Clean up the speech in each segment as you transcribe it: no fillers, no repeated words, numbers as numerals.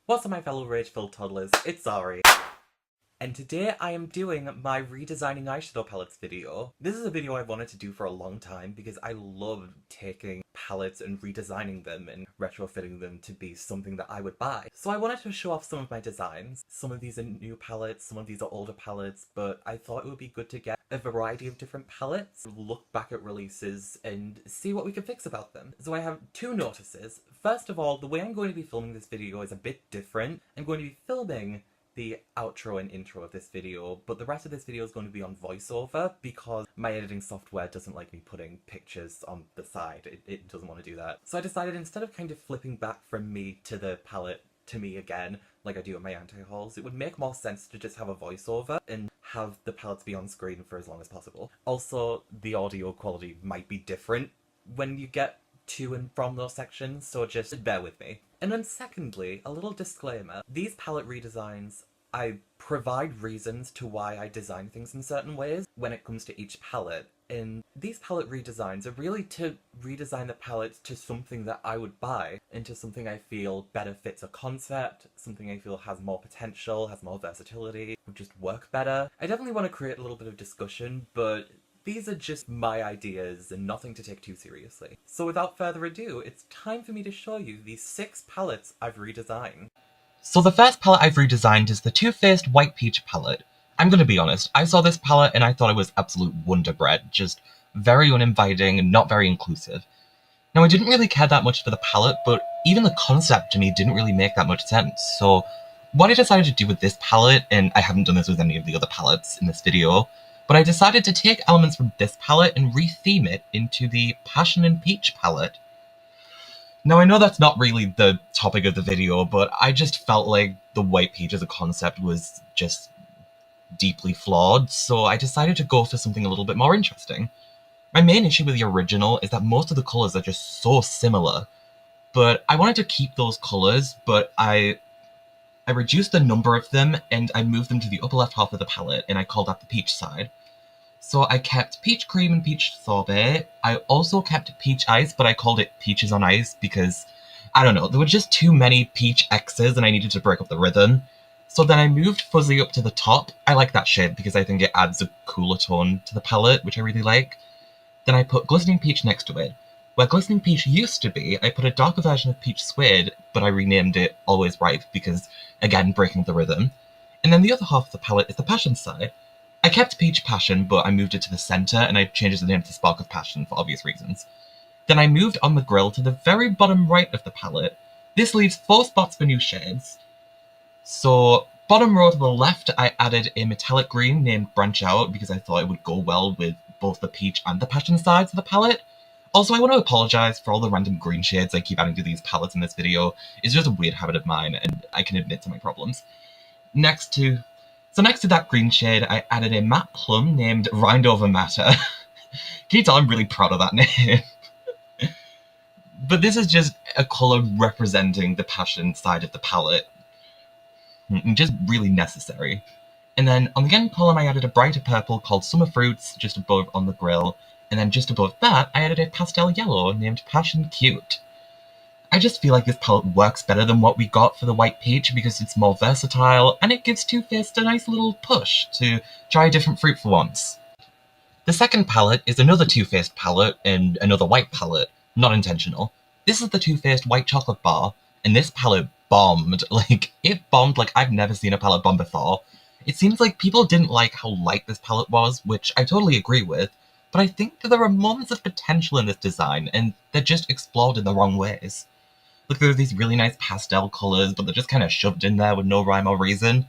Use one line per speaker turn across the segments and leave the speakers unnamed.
What's up my fellow rage-filled toddlers, it's Ari. And today I am doing my redesigning eyeshadow palettes video. This is a video I've wanted to do for a long time because I love taking palettes and redesigning them and retrofitting them to be something that I would buy. So I wanted to show off some of my designs. Some of these are new palettes, some of these are older palettes, but I thought it would be good to get a variety of different palettes, look back at releases and see what we can fix about them. So I have two notices. First of all, the way I'm going to be filming this video is a bit different. I'm going to be filming the outro and intro of this video, but the rest of this video is going to be on voiceover because my editing software doesn't like me putting pictures on the side. It doesn't want to do that. So I decided instead of kind of flipping back from me to the palette to me again, like I do in my anti-hauls, it would make more sense to just have a voiceover and have the palettes be on screen for as long as possible. Also, the audio quality might be different when you get to and from those sections, so just bear with me. And then secondly, a little disclaimer, these palette redesigns, I provide reasons to why I design things in certain ways when it comes to each palette. And these palette redesigns are really to redesign the palettes to something that I would buy, into something I feel better fits a concept, something I feel has more potential, has more versatility, would just work better. I definitely want to create a little bit of discussion, but these are just my ideas and nothing to take too seriously. So without further ado, it's time for me to show you these 6 palettes I've redesigned. So the first palette I've redesigned is the Too Faced White Peach palette. I'm gonna be honest, I saw this palette and I thought it was absolute wonder bread, just very uninviting and not very inclusive. Now I didn't really care that much for the palette, but even the concept to me didn't really make that much sense, so what I decided to do with this palette, and I haven't done this with any of the other palettes in this video, but I decided to take elements from this palette and re-theme it into the Passion and Peach palette. Now I know that's not really the topic of the video, but I just felt like the white peach as a concept was just deeply flawed, so I decided to go for something a little bit more interesting. My main issue with the original is that most of the colours are just so similar, but I wanted to keep those colours, but I reduced the number of them and I moved them to the upper left half of the palette, and I called that the peach side. So I kept peach cream and peach sorbet. I also kept peach ice, but I called it peaches on ice because, I don't know, there were just too many peach X's and I needed to break up the rhythm. So then I moved fuzzy up to the top. I like that shade because I think it adds a cooler tone to the palette, which I really like. Then I put glistening peach next to it. Where glistening peach used to be, I put a darker version of peach suede, but I renamed it Always Ripe because, again, breaking up the rhythm. And then the other half of the palette is the passion side. I kept Peach Passion, but I moved it to the centre, and I changed the name to Spark of Passion for obvious reasons. Then I moved on the grill to the very bottom right of the palette. This leaves 4 spots for new shades. So, bottom row to the left, I added a metallic green named Branch Out, because I thought it would go well with both the peach and the passion sides of the palette. Also, I want to apologise for all the random green shades I keep adding to these palettes in this video. It's just a weird habit of mine, and I can admit to my problems. Next to that green shade, I added a matte plum named Rind Over Matter. Can you tell I'm really proud of that name? But this is just a colour representing the passion side of the palette. Just really necessary. And then on the end column I added a brighter purple called Summer Fruits just above on the grill. And then just above that I added a pastel yellow named Passion Cute. I just feel like this palette works better than what we got for the White Peach because it's more versatile, and it gives Too Faced a nice little push to try a different fruit for once. The second palette is another Too Faced palette and another white palette, not intentional. This is the Too Faced White Chocolate Bar, and this palette bombed. It bombed like I've never seen a palette bomb before. It seems like people didn't like how light this palette was, which I totally agree with, but I think that there are moments of potential in this design, and they're just explored in the wrong ways. Look, there are these really nice pastel colours, but they're just kind of shoved in there with no rhyme or reason.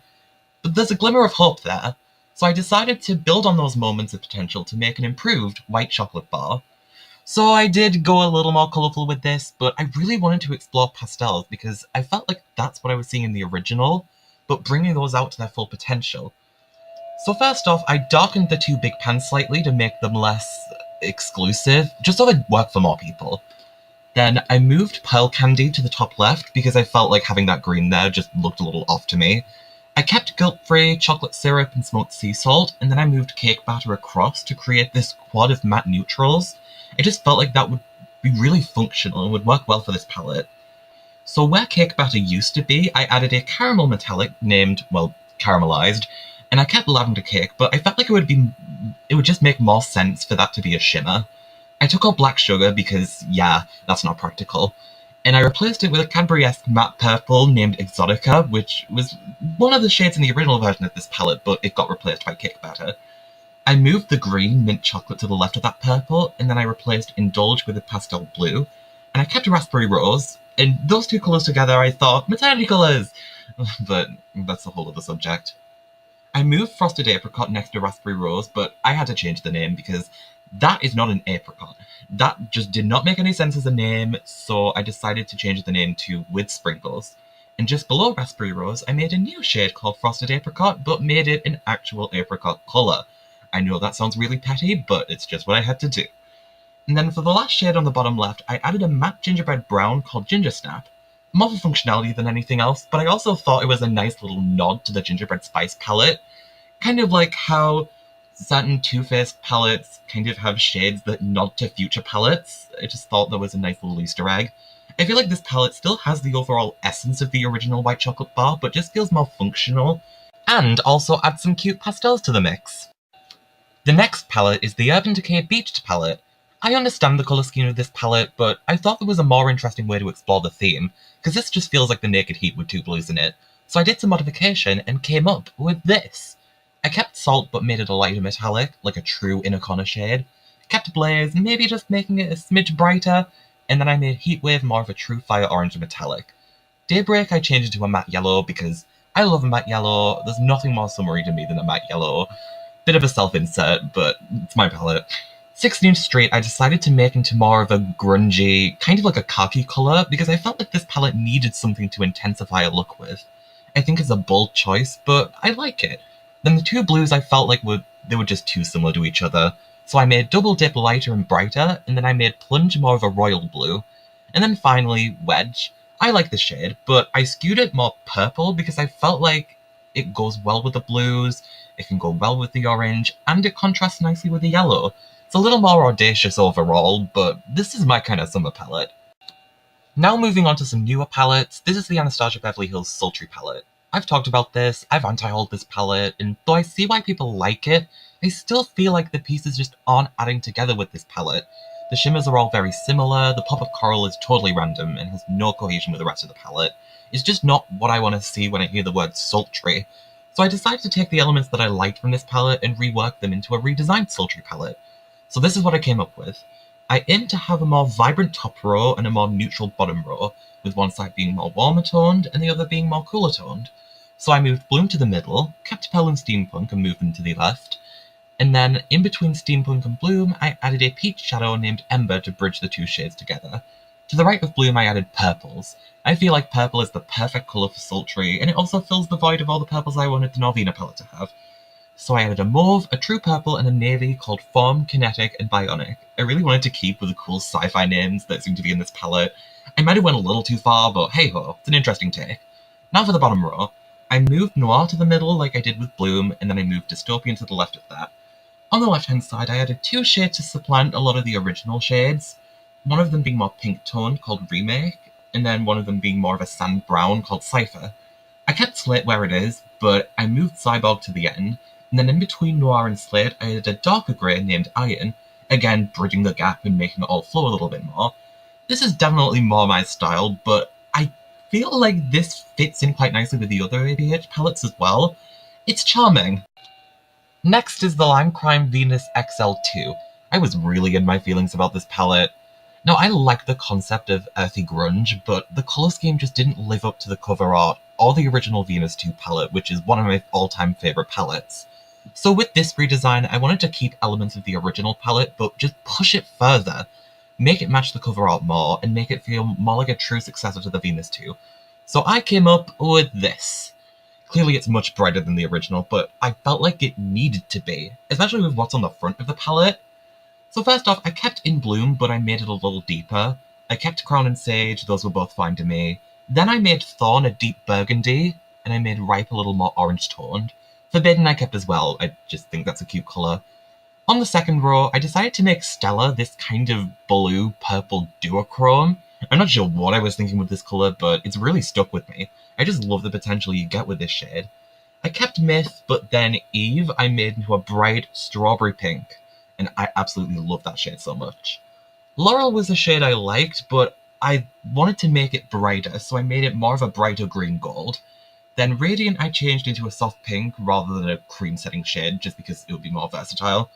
But there's a glimmer of hope there, so I decided to build on those moments of potential to make an improved white chocolate bar. So I did go a little more colourful with this, but I really wanted to explore pastels because I felt like that's what I was seeing in the original, but bringing those out to their full potential. So first off, I darkened the 2 big pans slightly to make them less exclusive, just so they'd work for more people. Then I moved Pearl Candy to the top left because I felt like having that green there just looked a little off to me. I kept guilt-free, chocolate syrup, and smoked sea salt, and then I moved cake batter across to create this quad of matte neutrals. I just felt like that would be really functional and would work well for this palette. So where cake batter used to be, I added a caramel metallic named, well, caramelized, and I kept lavender cake, but I felt like it would just make more sense for that to be a shimmer. I took out black sugar because, yeah, that's not practical, and I replaced it with a Cadbury-esque matte purple named Exotica, which was one of the shades in the original version of this palette, but it got replaced by cake batter. I moved the green mint chocolate to the left of that purple, and then I replaced Indulge with a pastel blue, and I kept a raspberry rose, and those two colours together I thought, maternity colours! But that's a whole other subject. I moved Frosted Apricot next to Raspberry Rose, but I had to change the name because that is not an apricot. That just did not make any sense as a name, so I decided to change the name to With Sprinkles. And just below Raspberry Rose, I made a new shade called Frosted Apricot, but made it an actual apricot colour. I know that sounds really petty, but it's just what I had to do. And then for the last shade on the bottom left, I added a matte gingerbread brown called Ginger Snap. More for functionality than anything else, but I also thought it was a nice little nod to the Gingerbread Spice palette. Kind of like how certain Too Faced palettes kind of have shades that nod to future palettes. I just thought that was a nice little Easter egg. I feel like this palette still has the overall essence of the original white chocolate bar, but just feels more functional, and also adds some cute pastels to the mix. The next palette is the Urban Decay Beached palette. I understand the colour scheme of this palette, but I thought there was a more interesting way to explore the theme, because this just feels like the Naked Heat with two blues in it. So I did some modification and came up with this. I kept Salt but made it a lighter metallic, like a true inner corner shade. Kept Blaze, maybe just making it a smidge brighter, and then I made Heatwave more of a true fire orange metallic. Daybreak I changed into a matte yellow because I love a matte yellow, there's nothing more summery to me than a matte yellow. Bit of a self-insert, but it's my palette. 16th Street I decided to make into more of a grungy, kind of like a khaki colour, because I felt like this palette needed something to intensify a look with. I think it's a bold choice, but I like it. Then the two blues I felt like they were just too similar to each other, so I made Double Dip lighter and brighter, and then I made Plunge more of a royal blue. And then finally, Wedge. I like the shade, but I skewed it more purple because I felt like it goes well with the blues, it can go well with the orange, and it contrasts nicely with the yellow. It's a little more audacious overall, but this is my kind of summer palette. Now moving on to some newer palettes, this is the Anastasia Beverly Hills Sultry palette. I've talked about this, I've anti-hauled this palette, and though I see why people like it, I still feel like the pieces just aren't adding together with this palette. The shimmers are all very similar, the pop of coral is totally random and has no cohesion with the rest of the palette. It's just not what I want to see when I hear the word sultry. So I decided to take the elements that I liked from this palette and rework them into a redesigned Sultry palette. So this is what I came up with. I aimed to have a more vibrant top row and a more neutral bottom row, with one side being more warmer toned and the other being more cooler toned. So I moved Bloom to the middle, kept Pearl and Steampunk and moved them to the left, and then in between Steampunk and Bloom I added a peach shadow named Ember to bridge the two shades together. To the right of Bloom I added purples. I feel like purple is the perfect colour for Sultry, and it also fills the void of all the purples I wanted the Norvina palette to have. So I added a mauve, a true purple, and a navy called Form, Kinetic, and Bionic. I really wanted to keep with the cool sci-fi names that seem to be in this palette. I might have went a little too far, but hey-ho, it's an interesting take. Now for the bottom row. I moved Noir to the middle like I did with Bloom, and then I moved Dystopian to the left of that. On the left-hand side, I added two shades to supplant a lot of the original shades, one of them being more pink-toned, called Remake, and then one of them being more of a sand brown, called Cypher. I kept Slate where it is, but I moved Cyborg to the end, and then in between Noir and Slate, I added a darker grey named Iron, again bridging the gap and making it all flow a little bit more. This is definitely more my style, but I feel like this fits in quite nicely with the other ABH palettes as well. It's charming. Next is the Lime Crime Venus XL2. I was really in my feelings about this palette. Now, I like the concept of earthy grunge, but the colour scheme just didn't live up to the cover art or the original Venus 2 palette, which is one of my all-time favourite palettes. So with this redesign, I wanted to keep elements of the original palette, but just push it further. Make it match the cover art more, and make it feel more like a true successor to the Venus 2. So I came up with this. Clearly it's much brighter than the original, but I felt like it needed to be, especially with what's on the front of the palette. So first off, I kept In Bloom, but I made it a little deeper. I kept Crown and Sage, those were both fine to me. Then I made Thorn a deep burgundy, and I made Ripe a little more orange toned. Forbidden I kept as well, I just think that's a cute colour. On the second row, I decided to make Stella this kind of blue-purple duochrome.
I'm not sure what I was thinking with this colour, but it's really stuck with me. I just love the potential you get with this shade. I kept Myth, but then Eve I made into a bright strawberry pink, and I absolutely love that shade so much. Laurel was a shade I liked, but I wanted to make it brighter, so I made it more of a brighter green gold. Then Radiant I changed into a soft pink rather than a cream setting shade, just because it would be more versatile.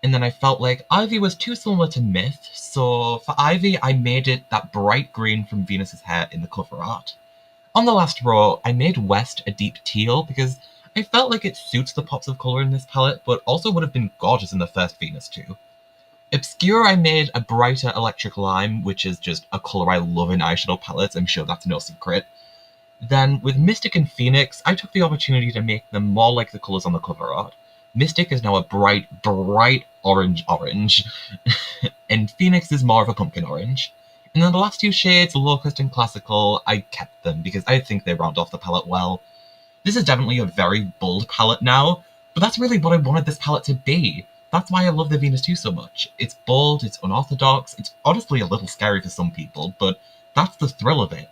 And then I felt like Ivy was too similar to Myth, so for Ivy I made it that bright green from Venus's hair in the cover art. On the last row, I made West a deep teal because I felt like it suits the pops of colour in this palette, but also would have been gorgeous in the first Venus too. Obscure I made a brighter electric lime, which is just a colour I love in eyeshadow palettes, I'm sure that's no secret. Then, with Mystic and Phoenix, I took the opportunity to make them more like the colours on the cover art. Mystic is now a bright orange, and Phoenix is more of a pumpkin orange. And then the last two shades, Locust and Classical, I kept them because I think they round off the palette well. This is definitely a very bold palette now, but that's really what I wanted this palette to be. That's why I love the Venus 2 so much. It's bold, it's unorthodox, it's honestly a little scary for some people, but that's the thrill of it.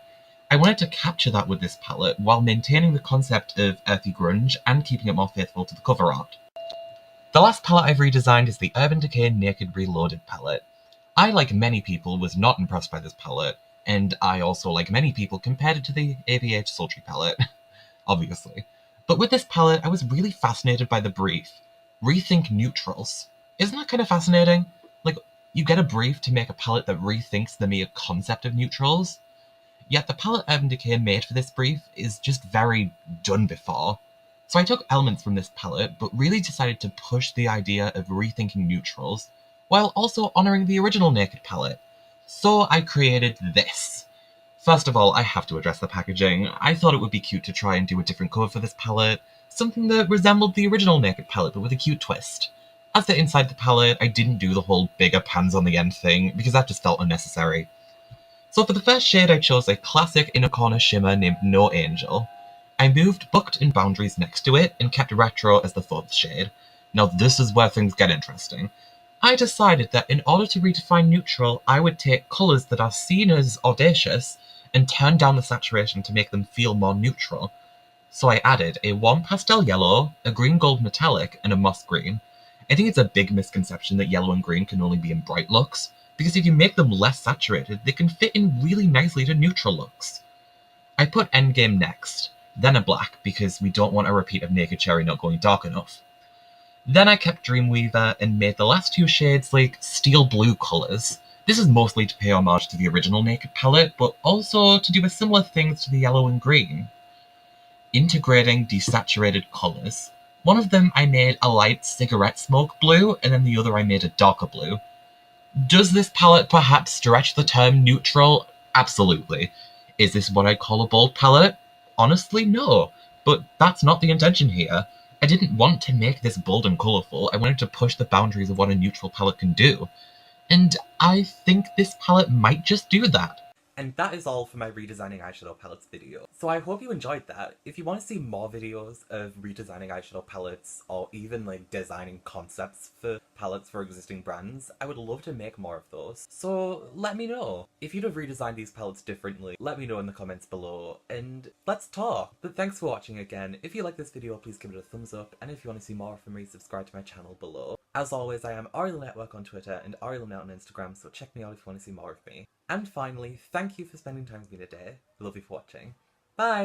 I wanted to capture that with this palette while maintaining the concept of earthy grunge and keeping it more faithful to the cover art. The last palette I've redesigned is the Urban Decay Naked Reloaded palette. I, like many people, was not impressed by this palette, and I also, like many people, compared it to the ABH Sultry palette, obviously. But with this palette, I was really fascinated by the brief. Rethink neutrals. Isn't that kind of fascinating? Like, you get a brief to make a palette that rethinks the mere concept of neutrals, yet the palette Urban Decay made for this brief is just very done before. So I took elements from this palette, but really decided to push the idea of rethinking neutrals, while also honouring the original Naked palette. So I created this. First of all, I have to address the packaging. I thought it would be cute to try and do a different cover for this palette, something that resembled the original Naked palette, but with a cute twist. As for inside the palette, I didn't do the whole bigger pans on the end thing, because that just felt unnecessary. So for the first shade, I chose a classic inner corner shimmer named No Angel. I moved Booked and Boundaries next to it, and kept Retro as the fourth shade. Now this is where things get interesting. I decided that in order to redefine neutral, I would take colours that are seen as audacious, and turn down the saturation to make them feel more neutral. So I added a warm pastel yellow, a green gold metallic, and a moss green. I think it's a big misconception that yellow and green can only be in bright looks, because if you make them less saturated, they can fit in really nicely to neutral looks. I put Endgame next, then a black, because we don't want a repeat of Naked Cherry not going dark enough. Then I kept Dreamweaver and made the last two shades like steel blue colours. This is mostly to pay homage to the original Naked palette, but also to do a similar things to the yellow and green. Integrating desaturated colours. One of them I made a light cigarette smoke blue, and then the other I made a darker blue. Does this palette perhaps stretch the term neutral? Absolutely. Is this what I'd call a bold palette? Honestly, no. But that's not the intention here. I didn't want to make this bold and colourful, I wanted to push the boundaries of what a neutral palette can do. And I think this palette might just do that.
And that is all for my redesigning eyeshadow palettes video. So I hope you enjoyed that. If you want to see more videos of redesigning eyeshadow palettes, or even like designing concepts for palettes for existing brands, I would love to make more of those. So let me know. If you'd have redesigned these palettes differently, let me know in the comments below, and let's talk. But thanks for watching again. If you like this video, please give it a thumbs up, and if you want to see more from me, subscribe to my channel below. As always, I am Ariel Network on Twitter and Ariel Net on Instagram, so check me out if you want to see more of me. And finally, thank you for spending time with me today. I love you for watching. Bye!